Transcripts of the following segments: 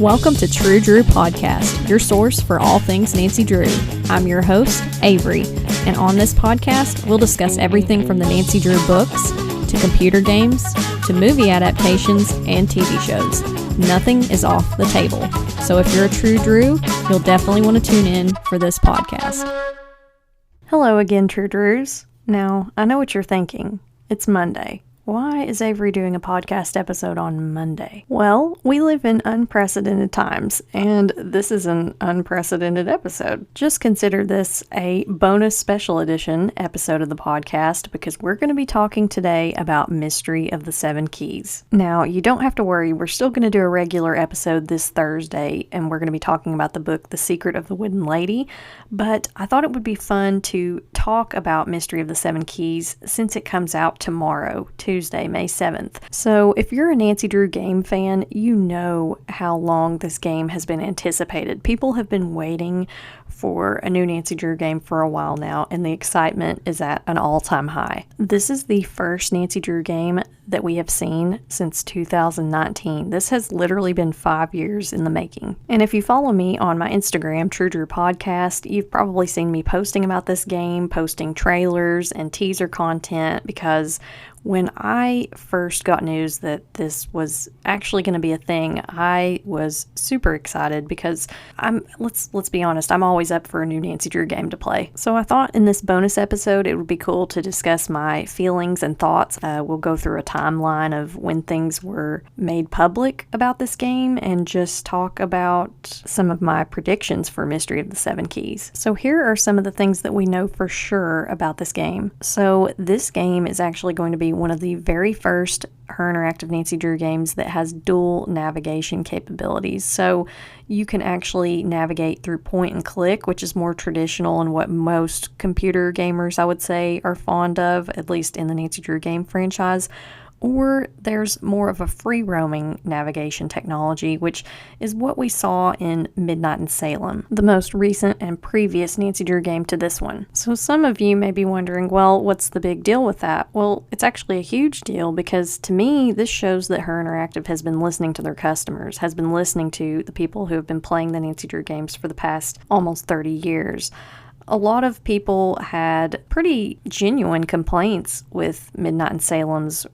Welcome to True Drew Podcast, your source for all things Nancy Drew. I'm your host, Avery, and on this podcast, we'll discuss everything from the Nancy Drew books, to computer games, to movie adaptations, and TV shows. Nothing is off the table. So if you're a True Drew, you'll definitely want to tune in for this podcast. Hello again, True Drews. Now, I know what you're thinking. It's Monday. Why is Avery doing a podcast episode on Monday? Well, we live in unprecedented times, and this is an unprecedented episode. Just consider this a bonus special edition episode of the podcast because we're going to be talking today about Mystery of the Seven Keys. Now, you don't have to worry, we're still going to do a regular episode this Thursday, and we're going to be talking about the book The Secret of the Wooden Lady, but I thought it would be fun to talk about Mystery of the Seven Keys since it comes out tomorrow, Tuesday, May 7th. So if you're a Nancy Drew game fan, you know how long this game has been anticipated. People have been waiting for a new Nancy Drew game for a while now, and the excitement is at an all-time high. This is the first Nancy Drew game that we have seen since 2019. This has literally been 5 years in the making. And if you follow me on my Instagram, True Drew Podcast, you've probably seen me posting about this game, posting trailers and teaser content, because when I first got news that this was actually going to be a thing, I was super excited because let's be honest, I'm always up for a new Nancy Drew game to play. So I thought in this bonus episode it would be cool to discuss my feelings and thoughts. We'll go through a timeline of when things were made public about this game and just talk about some of my predictions for Mystery of the Seven Keys. So here are some of the things that we know for sure about this game. So this game is actually going to be one of the very first HerInteractive Nancy Drew games that has dual navigation capabilities. So you can actually navigate through point and click, which is more traditional and what most computer gamers, I would say, are fond of, at least in the Nancy Drew game franchise. Or there's more of a free roaming navigation technology, which is what we saw in Midnight in Salem, the most recent and previous Nancy Drew game to this one. So some of you may be wondering, well, what's the big deal with that? Well, it's actually a huge deal because to me, this shows that HerInteractive has been listening to their customers, has been listening to the people who have been playing the Nancy Drew games for the past almost 30 years. A lot of people had pretty genuine complaints with Midnight in Salem's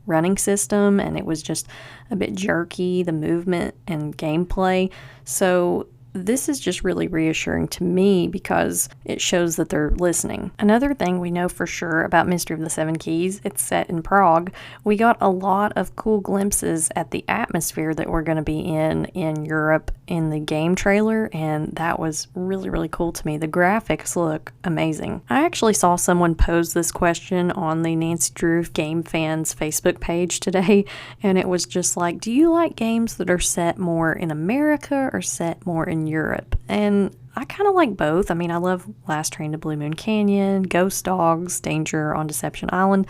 running system, and it was just a bit jerky, the movement and gameplay. So this is just really reassuring to me because it shows that they're listening. Another thing we know for sure about Mystery of the Seven Keys, it's set in Prague. We got a lot of cool glimpses at the atmosphere that we're going to be in Europe in the game trailer, and that was really, really cool to me. The graphics look amazing. I actually saw someone pose this question on the Nancy Drew Game Fans Facebook page today, and it was just like, do you like games that are set more in America or set more in Europe? And I kind of like both. I mean, I love Last Train to Blue Moon Canyon, Ghost Dogs, Danger on Deception Island,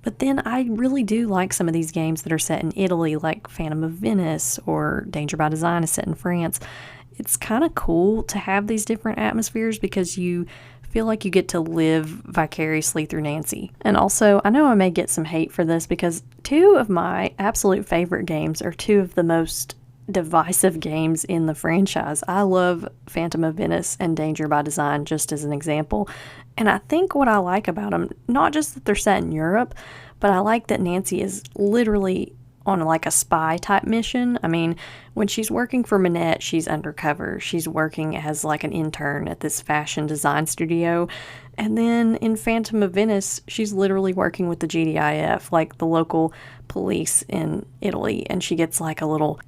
but then I really do like some of these games that are set in Italy, like Phantom of Venice or Danger by Design is set in France. It's kind of cool to have these different atmospheres because you feel like you get to live vicariously through Nancy. And also, I know I may get some hate for this because two of my absolute favorite games are two of the most divisive games in the franchise. I love Phantom of Venice and Danger by Design, just as an example. And I think what I like about them, not just that they're set in Europe, but I like that Nancy is literally on like a spy type mission. I mean, when she's working for Minette, she's undercover. She's working as like an intern at this fashion design studio. And then in Phantom of Venice, she's literally working with the GDIF, like the local police in Italy. And she gets like a little,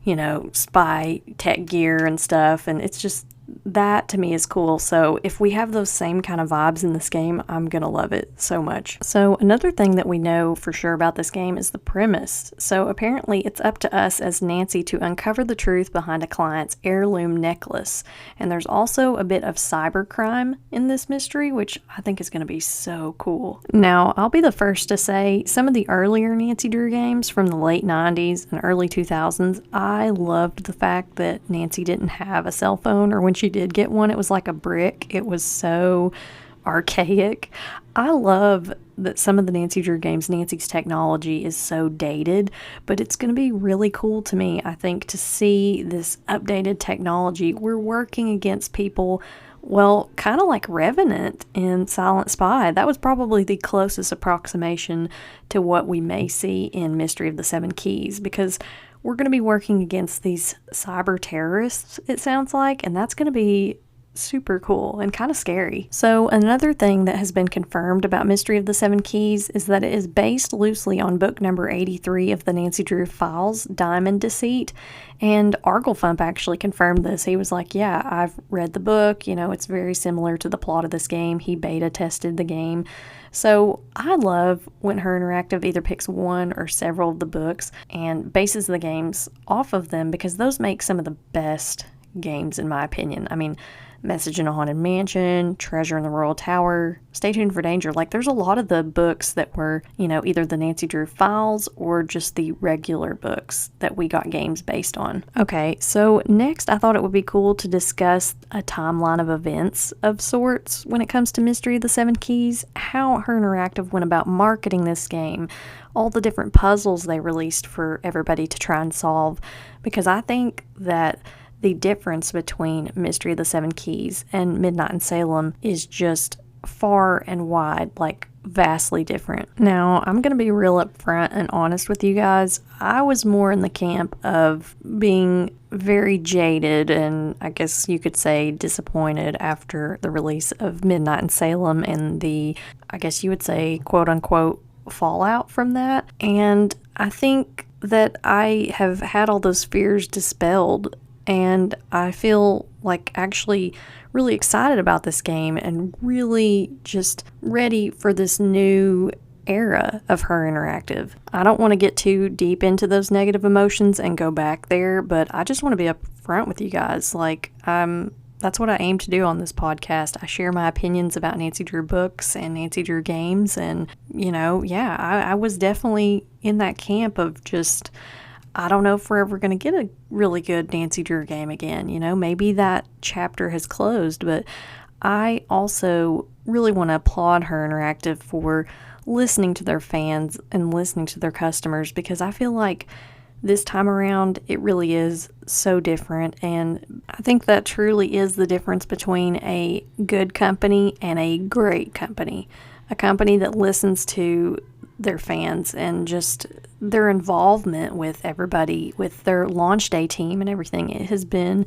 spy tech gear and stuff. And it's just, that to me is cool. So if we have those same kind of vibes in this game, I'm going to love it so much. So another thing that we know for sure about this game is the premise. So apparently it's up to us as Nancy to uncover the truth behind a client's heirloom necklace. And there's also a bit of cybercrime in this mystery, which I think is going to be so cool. Now, I'll be the first to say some of the earlier Nancy Drew games from the late 90s and early 2000s, I loved the fact that Nancy didn't have a cell phone, or when she did get one, it was like a brick. It was so archaic. I love that some of the Nancy Drew games, Nancy's technology is so dated, but it's going to be really cool to me, I think, to see this updated technology. We're working against people, well, kind of like Revenant in Silent Spy. That was probably the closest approximation to what we may see in Mystery of the Seven Keys, because we're going to be working against these cyber terrorists, it sounds like, and that's going to be super cool and kind of scary. So another thing that has been confirmed about Mystery of the Seven Keys is that it is based loosely on book number 83 of the Nancy Drew files, Diamond Deceit, and Arglefump actually confirmed this. He was like, yeah, I've read the book, it's very similar to the plot of this game. He beta tested the game. So I love when HerInteractive either picks one or several of the books and bases the games off of them, because those make some of the best games in my opinion. I mean, Message in a Haunted Mansion, Treasure in the Royal Tower, Stay Tuned for Danger. Like, there's a lot of the books that were, either the Nancy Drew files or just the regular books that we got games based on. Okay, so next I thought it would be cool to discuss a timeline of events of sorts when it comes to Mystery of the Seven Keys, how HerInteractive went about marketing this game, all the different puzzles they released for everybody to try and solve, because I think that the difference between Mystery of the Seven Keys and Midnight in Salem is just far and wide, like vastly different. Now, I'm going to be real upfront and honest with you guys. I was more in the camp of being very jaded and I guess you could say disappointed after the release of Midnight in Salem and the, I guess you would say, quote unquote, fallout from that. And I think that I have had all those fears dispelled, and I feel like actually really excited about this game and really just ready for this new era of HerInteractive. I don't want to get too deep into those negative emotions and go back there, but I just want to be upfront with you guys. Like, that's what I aim to do on this podcast. I share my opinions about Nancy Drew books and Nancy Drew games, and, I was definitely in that camp of just, I don't know if we're ever going to get a really good Nancy Drew game again. Maybe that chapter has closed, but I also really want to applaud HerInteractive for listening to their fans and listening to their customers, because I feel like this time around it really is so different, and I think that truly is the difference between a good company and a great company. A company that listens to their fans and just their involvement with everybody, with their launch day team and everything. It has been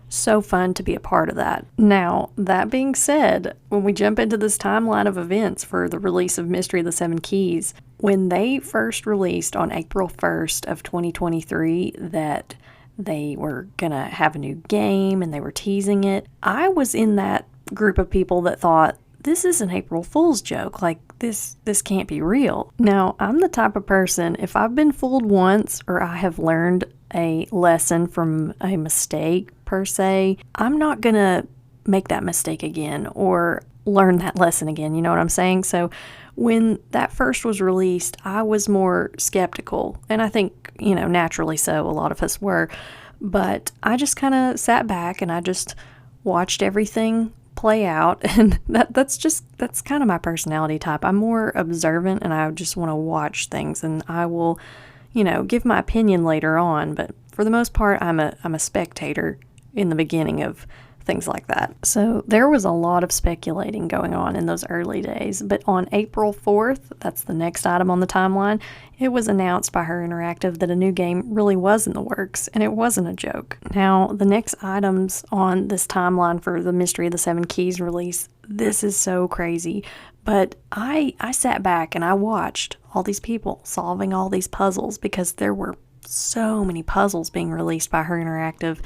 so fun to be a part of that. Now, that being said, when we jump into this timeline of events for the release of Mystery of the Seven Keys, when they first released on April 1st of 2023 that they were gonna have a new game and they were teasing it, I was in that group of people that thought, this is an April Fool's joke. Like, this can't be real. Now, I'm the type of person, if I've been fooled once or I have learned a lesson from a mistake per se, I'm not gonna make that mistake again or learn that lesson again. You know what I'm saying? So when that first was released, I was more skeptical, and I think, naturally so, a lot of us were, but I just kind of sat back and I just watched everything play out, and that's kind of my personality type. I'm more observant and I just want to watch things, and I will, give my opinion later on, but for the most part I'm a spectator in the beginning of things like that. So there was a lot of speculating going on in those early days, but on April 4th, that's the next item on the timeline, it was announced by HerInteractive that a new game really was in the works, and it wasn't a joke. Now, the next items on this timeline for the Mystery of the Seven Keys release, this is so crazy, but I sat back and I watched all these people solving all these puzzles, because there were so many puzzles being released by HerInteractive.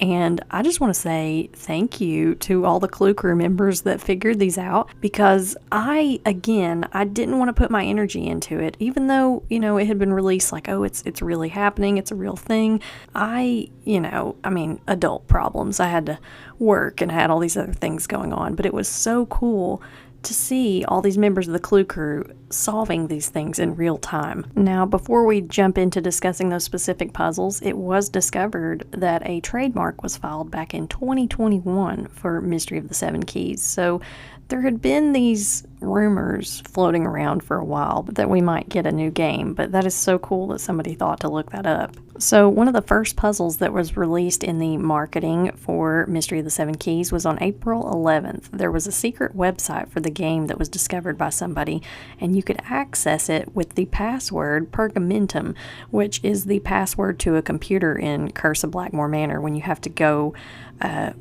And I just want to say thank you to all the Clue Crew members that figured these out, because I didn't want to put my energy into it, even though, it had been released like, oh, it's really happening, it's a real thing. Adult problems. I had to work and had all these other things going on, but it was so cool to see all these members of the Clue Crew solving these things in real time. Now, before we jump into discussing those specific puzzles, it was discovered that a trademark was filed back in 2021 for Mystery of the Seven Keys. So There had been these rumors floating around for a while that we might get a new game, but that is so cool that somebody thought to look that up. So one of the first puzzles that was released in the marketing for Mystery of the Seven Keys was on April 11th. There was a secret website for the game that was discovered by somebody, and you could access it with the password Pergamentum, which is the password to a computer in Curse of Blackmore Manor when you have to go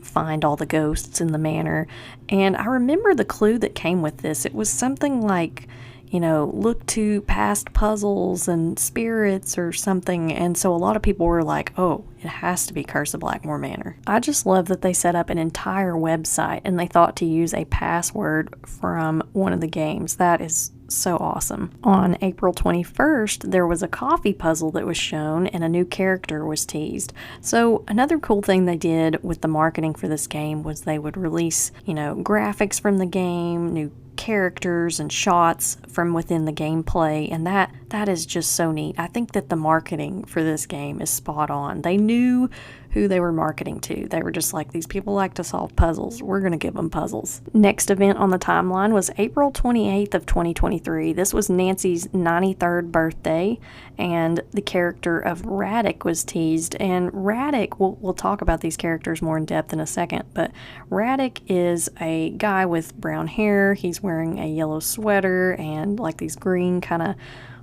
find all the ghosts in the manor. And I remember the clue that came with this. It was something like, look to past puzzles and spirits or something. And so a lot of people were like, oh, it has to be Curse of Blackmore Manor. I just love that they set up an entire website and they thought to use a password from one of the games. That is so awesome. On April 21st, there was a coffee puzzle that was shown and a new character was teased. So another cool thing they did with the marketing for this game was they would release, graphics from the game, new characters and shots from within the gameplay, and that is just so neat. I think that the marketing for this game is spot on. They knew who they were marketing to. They were just like, these people like to solve puzzles. We're going to give them puzzles. Next event on the timeline was April 28th of 2023. This was Nancy's 93rd birthday, and the character of Raddick was teased. And Raddick, we'll talk about these characters more in depth in a second, but Raddick is a guy with brown hair. He's wearing a yellow sweater and like these green kind of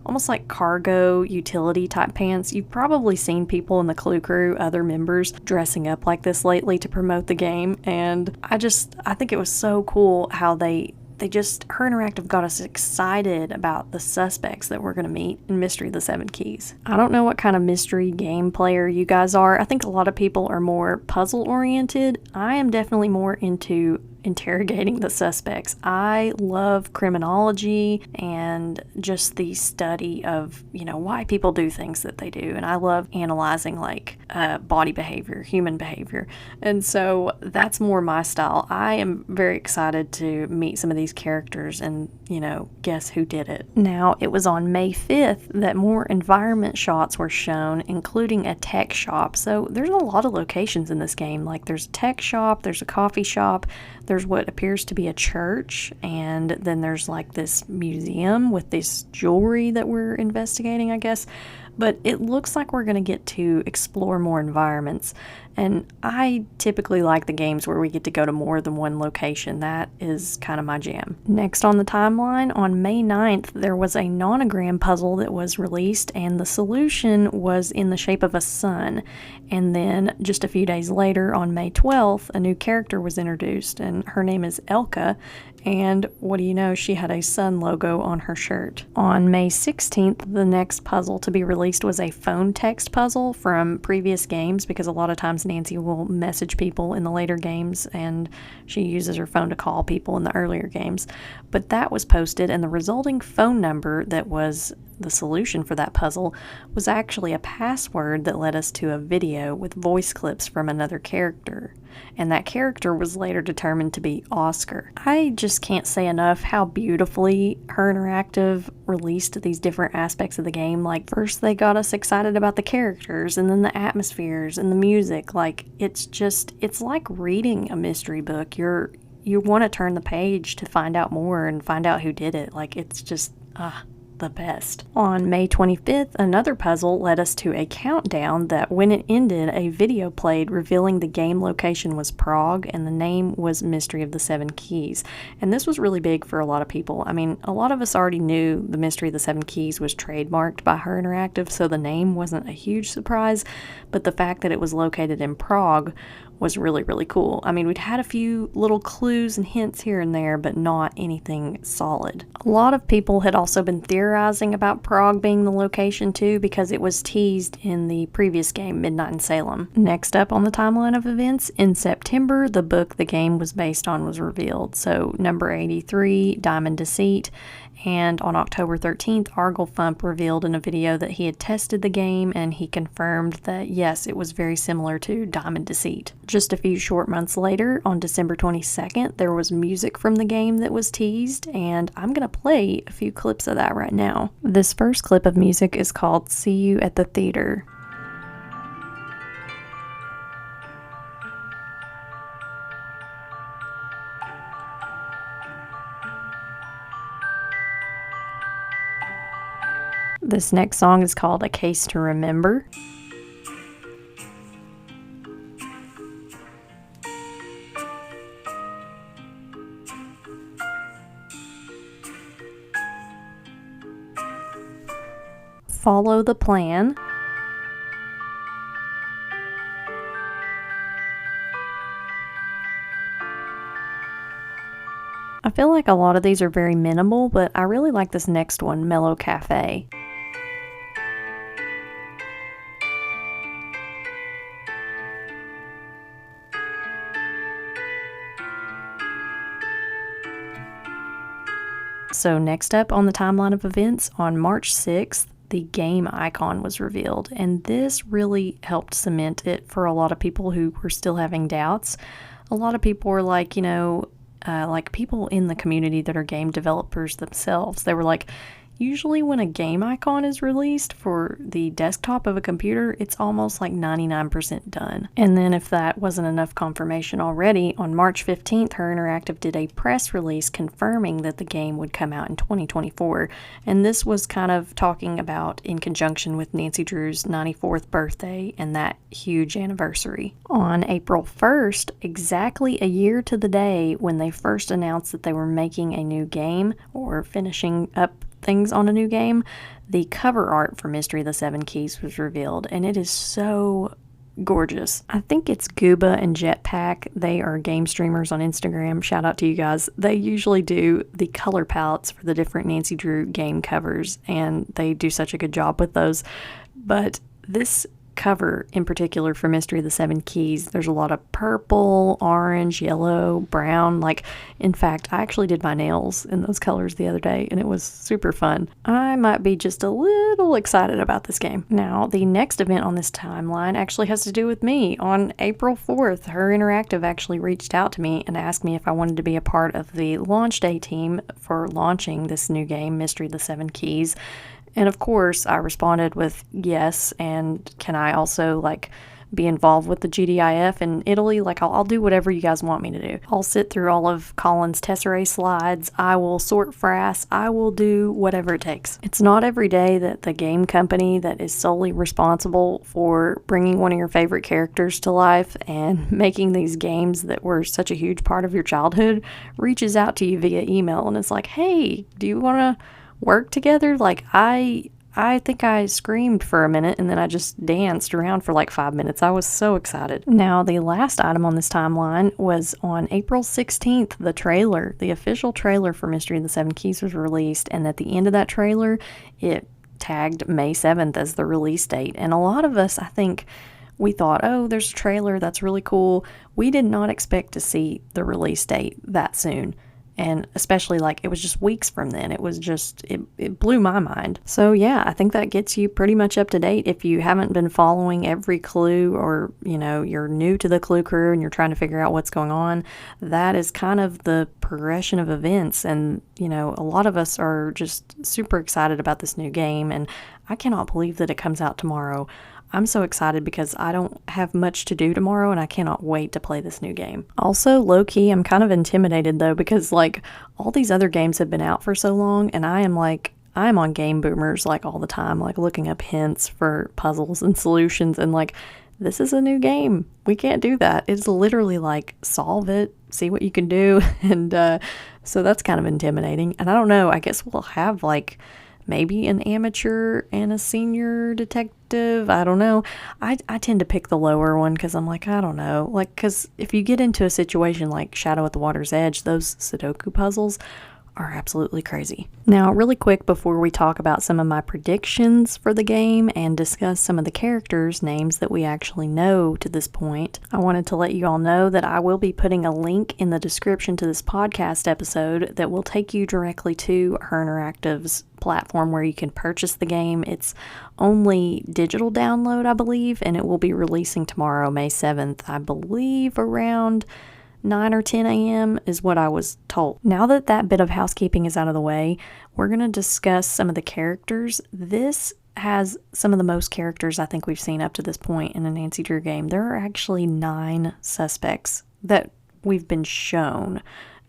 almost like cargo utility type pants. You've probably seen people in the Clue Crew, other members, dressing up like this lately to promote the game, and I think it was so cool how HerInteractive got us excited about the suspects that we're going to meet in Mystery of the Seven Keys. I don't know what kind of mystery game player you guys are. I think a lot of people are more puzzle oriented. I am definitely more into interrogating the suspects. I love criminology and just the study of, why people do things that they do. And I love analyzing body behavior, human behavior. And so that's more my style. I am very excited to meet some of these characters and, guess who did it. Now, it was on May 5th that more environment shots were shown, including a tech shop. So there's a lot of locations in this game. Like there's a tech shop, there's a coffee shop, there's what appears to be a church, and then there's like this museum with this jewelry that we're investigating, I guess. But it looks like we're going to get to explore more environments. And I typically like the games where we get to go to more than one location. That is kind of my jam. Next on the timeline, on May 9th, there was a nonogram puzzle that was released, and the solution was in the shape of a sun. And then just a few days later, on May 12th, a new character was introduced, and her name is Elka. And what do you know, she had a sun logo on her shirt. On May 16th, the next puzzle to be released was a phone text puzzle from previous games, because a lot of times Nancy will message people in the later games and she uses her phone to call people in the earlier games. But that was posted, and the resulting phone number that was the solution for that puzzle was actually a password that led us to a video with voice clips from another character. And that character was later determined to be Oscar. I just can't say enough how beautifully HerInteractive released these different aspects of the game. Like, first they got us excited about the characters, and then the atmospheres and the music. Like, it's like reading a mystery book. You want to turn the page to find out more and find out who did it. Like, it's just, the best. On May 25th, another puzzle led us to a countdown that when it ended, a video played revealing the game location was Prague and the name was Mystery of the Seven Keys. And this was really big for a lot of people. I mean, a lot of us already knew the Mystery of the Seven Keys was trademarked by HerInteractive, so the name wasn't a huge surprise, but the fact that it was located in Prague was really, really cool. I mean, we'd had a few little clues and hints here and there, but not anything solid. A lot of people had also been theorizing about Prague being the location too, because it was teased in the previous game, Midnight in Salem. Next up on the timeline of events, in September, the book the game was based on was revealed. So number 83, Diamond Deceit. And on October 13th, Arglefump revealed in a video that he had tested the game, and he confirmed that yes, it was very similar to Diamond Deceit. Just a few short months later, on December 22nd, there was music from the game that was teased, and I'm going to play a few clips of that right now. This first clip of music is called See You at the Theater. This next song is called A Case to Remember. Follow the Plan. I feel like a lot of these are very minimal, but I really like this next one, Mellow Cafe. So next up on the timeline of events, on March 6th, the game icon was revealed, and this really helped cement it for a lot of people who were still having doubts. A lot of people were like, like people in the community that are game developers themselves, they were like, usually when a game icon is released for the desktop of a computer, it's almost like 99% done. And then if that wasn't enough confirmation already, on March 15th, HerInteractive did a press release confirming that the game would come out in 2024. And this was kind of talking about in conjunction with Nancy Drew's 94th birthday and that huge anniversary. On April 1st, exactly a year to the day when they first announced that they were making a new game or finishing up things on a new game, the cover art for Mystery of the Seven Keys was revealed, and it is so gorgeous. I think it's Gooba and Jetpack. They are game streamers on Instagram. Shout out to you guys. They usually do the color palettes for the different Nancy Drew game covers, and they do such a good job with those. But this cover in particular for Mystery of the Seven Keys, there's a lot of purple, orange, yellow, brown. Like, in fact, I actually did my nails in those colors the other day, and it was super fun. I might be just a little excited about this game. Now, the next event on this timeline actually has to do with me. On April 4th, HerInteractive actually reached out to me and asked me if I wanted to be a part of the launch day team for launching this new game, Mystery of the Seven Keys. And of course, I responded with yes, and can I also be involved with the GDIF in Italy? I'll do whatever you guys want me to do. I'll sit through all of Colin's Tesserae slides. I will sort frass. I will do whatever it takes. It's not every day that the game company that is solely responsible for bringing one of your favorite characters to life and making these games that were such a huge part of your childhood reaches out to you via email and it's like, hey, do you want to work together? I think I screamed for a minute and then I just danced around for 5 minutes. I was so excited. Now, the last item on this timeline was on April 16th, the official trailer for Mystery of the Seven Keys was released, and at the end of that trailer, it tagged May 7th as the release date. And a lot of us, I think, we thought, oh, there's a trailer, that's really cool. We did not expect to see the release date that soon. And especially it was just weeks from then. It was just, it blew my mind. So yeah, I think that gets you pretty much up to date. If you haven't been following every clue, or, you're new to the Clue crew and you're trying to figure out what's going on, that is kind of the progression of events. And, a lot of us are just super excited about this new game. And I cannot believe that it comes out tomorrow. I'm so excited because I don't have much to do tomorrow and I cannot wait to play this new game. Also, low-key, I'm kind of intimidated though because all these other games have been out for so long and I'm on Game Boomers all the time, looking up hints for puzzles and solutions, and this is a new game. We can't do that. It's literally solve it, see what you can do, and so that's kind of intimidating. And I don't know, I guess we'll have maybe an amateur and a senior detective. I don't know. I tend to pick the lower one because I'm I don't know. Because if you get into a situation like Shadow at the Water's Edge, those Sudoku puzzles are absolutely crazy. Now, really quick before we talk about some of my predictions for the game and discuss some of the characters' names that we actually know to this point, I wanted to let you all know that I will be putting a link in the description to this podcast episode that will take you directly to HerInteractive's platform where you can purchase the game. It's only digital download, I believe, and it will be releasing tomorrow, May 7th, I believe around 9 or 10 a.m. is what I was told. Now that that bit of housekeeping is out of the way, we're going to discuss some of the characters. This has some of the most characters I think we've seen up to this point in a Nancy Drew game. There are actually 9 suspects that we've been shown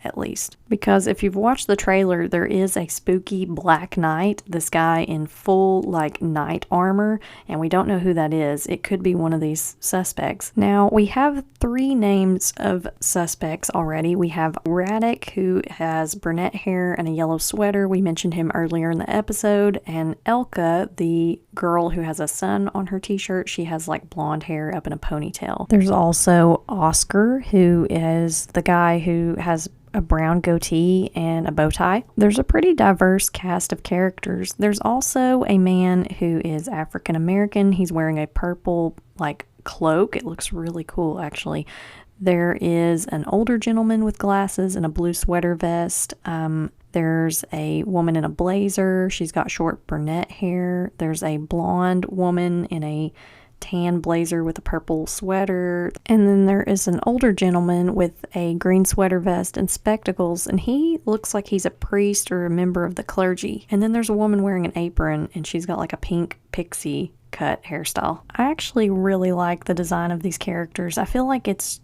at least. Because if you've watched the trailer, there is a spooky black knight, this guy in full, like, knight armor, and we don't know who that is. It could be one of these suspects. Now, we have 3 names of suspects already. We have Radek, who has brunette hair and a yellow sweater. We mentioned him earlier in the episode. And Elka, the girl who has a sun on her t-shirt, she has, like, blonde hair up in a ponytail. There's also Oscar, who is the guy who has a brown goatee and a bow tie. There's a pretty diverse cast of characters. There's also a man who is African American. He's wearing a purple, like, cloak. It looks really cool, actually. There is an older gentleman with glasses and a blue sweater vest. There's a woman in a blazer. She's got short brunette hair. There's a blonde woman in a tan blazer with a purple sweater. And then there is an older gentleman with a green sweater vest and spectacles, and he looks like he's a priest or a member of the clergy. And then there's a woman wearing an apron, and she's got like a pink pixie cut hairstyle. I actually really like the design of these characters. I feel like it's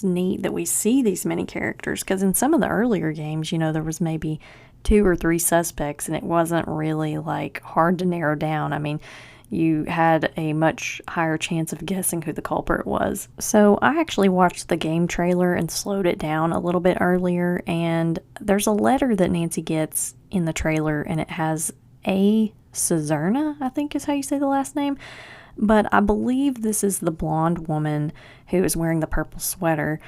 neat that we see these many characters, because in some of the earlier games, there was maybe 2 or 3 suspects, and it wasn't really, like, hard to narrow down. I mean, you had a much higher chance of guessing who the culprit was. So I actually watched the game trailer and slowed it down a little bit earlier, and there's a letter that Nancy gets in the trailer, and it has A. Cezerna, I think is how you say the last name. But I believe this is the blonde woman who is wearing the purple sweater.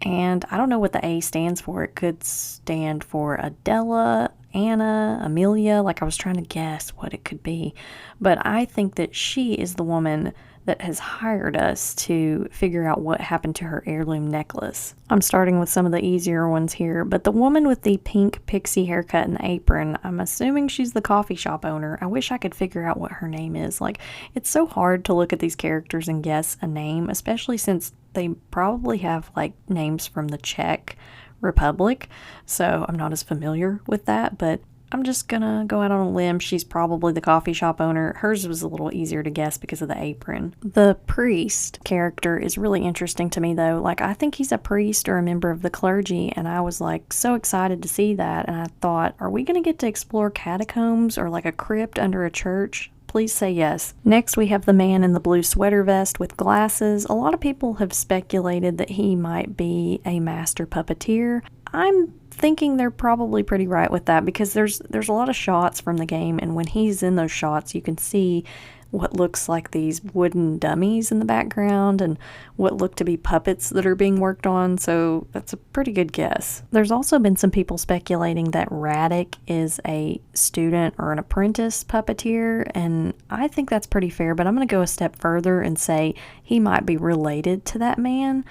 And I don't know what the A stands for. It could stand for Adela, Anna, Amelia. Like, I was trying to guess what it could be. But I think that she is the woman that has hired us to figure out what happened to her heirloom necklace. I'm starting with some of the easier ones here, but the woman with the pink pixie haircut and the apron, I'm assuming she's the coffee shop owner. I wish I could figure out what her name is. Like, it's so hard to look at these characters and guess a name, especially since they probably have, like, names from the Czech Republic, so I'm not as familiar with that, but I'm just gonna go out on a limb. She's probably the coffee shop owner. Hers was a little easier to guess because of the apron. The priest character is really interesting to me, though. Like, I think he's a priest or a member of the clergy, and I was, like, so excited to see that, and I thought, are we gonna get to explore catacombs or, like, a crypt under a church? Please say yes. Next, we have the man in the blue sweater vest with glasses. A lot of people have speculated that he might be a master puppeteer. I'm thinking they're probably pretty right with that, because there's a lot of shots from the game, and when he's in those shots, you can see what looks like these wooden dummies in the background and what look to be puppets that are being worked on, so that's a pretty good guess. There's also been some people speculating that Radek is a student or an apprentice puppeteer, and I think that's pretty fair, but I'm going to go a step further and say he might be related to that man.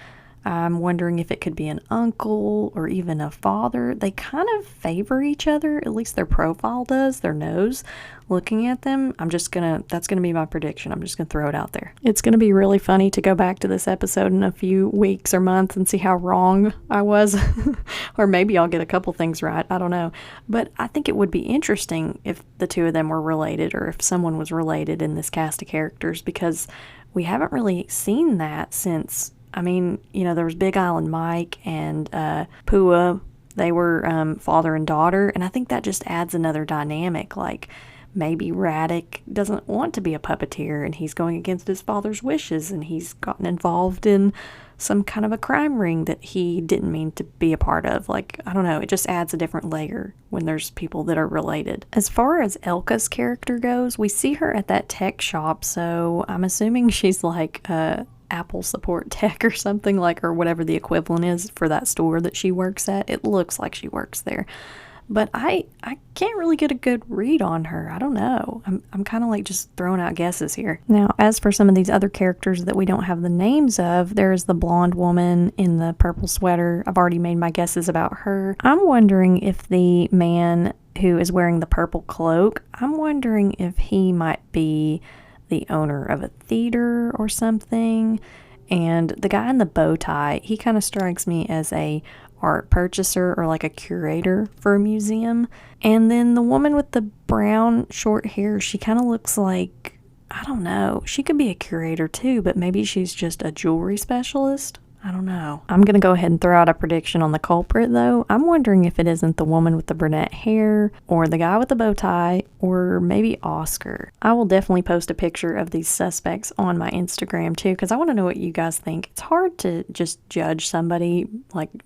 I'm wondering if it could be an uncle or even a father. They kind of favor each other, at least their profile does, their nose. Looking at them, that's gonna be my prediction. I'm just gonna throw it out there. It's gonna be really funny to go back to this episode in a few weeks or months and see how wrong I was. Or maybe I'll get a couple things right, I don't know. But I think it would be interesting if the two of them were related, or if someone was related in this cast of characters, because we haven't really seen that since, there was Big Island Mike and Pua. They were father and daughter, and I think that just adds another dynamic. Like, maybe Radek doesn't want to be a puppeteer, and he's going against his father's wishes, and he's gotten involved in some kind of a crime ring that he didn't mean to be a part of. Like, I don't know, it just adds a different layer when there's people that are related. As far as Elka's character goes, we see her at that tech shop, so I'm assuming she's like Apple support tech or something, like, or whatever the equivalent is for that store that she works at. It looks like she works there, but I can't really get a good read on her. I don't know. I'm kind of like just throwing out guesses here. Now, as for some of these other characters that we don't have the names of, there's the blonde woman in the purple sweater. I've already made my guesses about her. I'm wondering if the man who is wearing the purple cloak, I'm wondering if he might be the owner of a theater or something. And the guy in the bow tie, he kind of strikes me as a art purchaser or like a curator for a museum. And then the woman with the brown short hair, she kind of looks like, I don't know, she could be a curator too, but maybe she's just a jewelry specialist. I don't know. I'm going to go ahead and throw out a prediction on the culprit, though. I'm wondering if it isn't the woman with the brunette hair, or the guy with the bow tie, or maybe Oscar. I will definitely post a picture of these suspects on my Instagram, too, because I want to know what you guys think. It's hard to just judge somebody,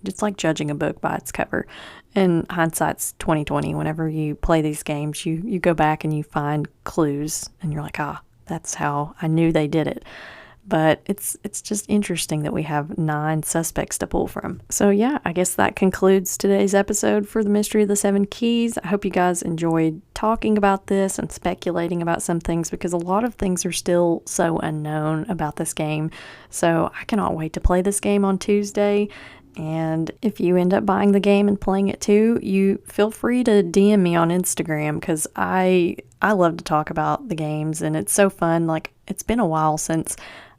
it's like judging a book by its cover. And hindsight's 20/20. Whenever you play these games, you go back and you find clues, and you're like, that's how I knew they did it. But it's just interesting that we have 9 suspects to pull from. So yeah, I guess that concludes today's episode for the Mystery of the 7 Keys. I hope you guys enjoyed talking about this and speculating about some things, because a lot of things are still so unknown about this game. So I cannot wait to play this game on Tuesday. And if you end up buying the game and playing it too, you feel free to DM me on Instagram, because I love to talk about the games, and it's so fun. Like, it's been a while since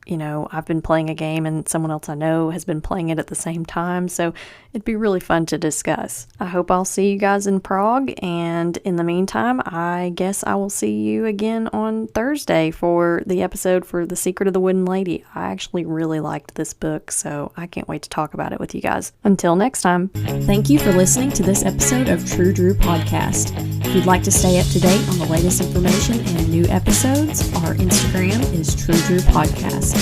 I've been playing a game and someone else I know has been playing it at the same time, so it'd be really fun to discuss. I hope I'll see you guys in Prague, and in the meantime, I guess I will see you again on Thursday for the episode for The Secret of the Wooden Lady. I actually really liked this book, so I can't wait to talk about it with you guys. Until next time. Thank you for listening to this episode of True Drew Podcast. If you'd like to stay up to date on the latest information and new episodes, our Instagram is True Drew Podcast.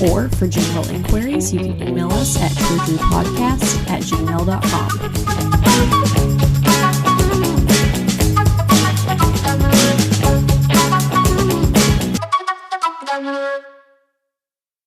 Or for general inquiries, you can email us at truedrewpodcast@gmail.com.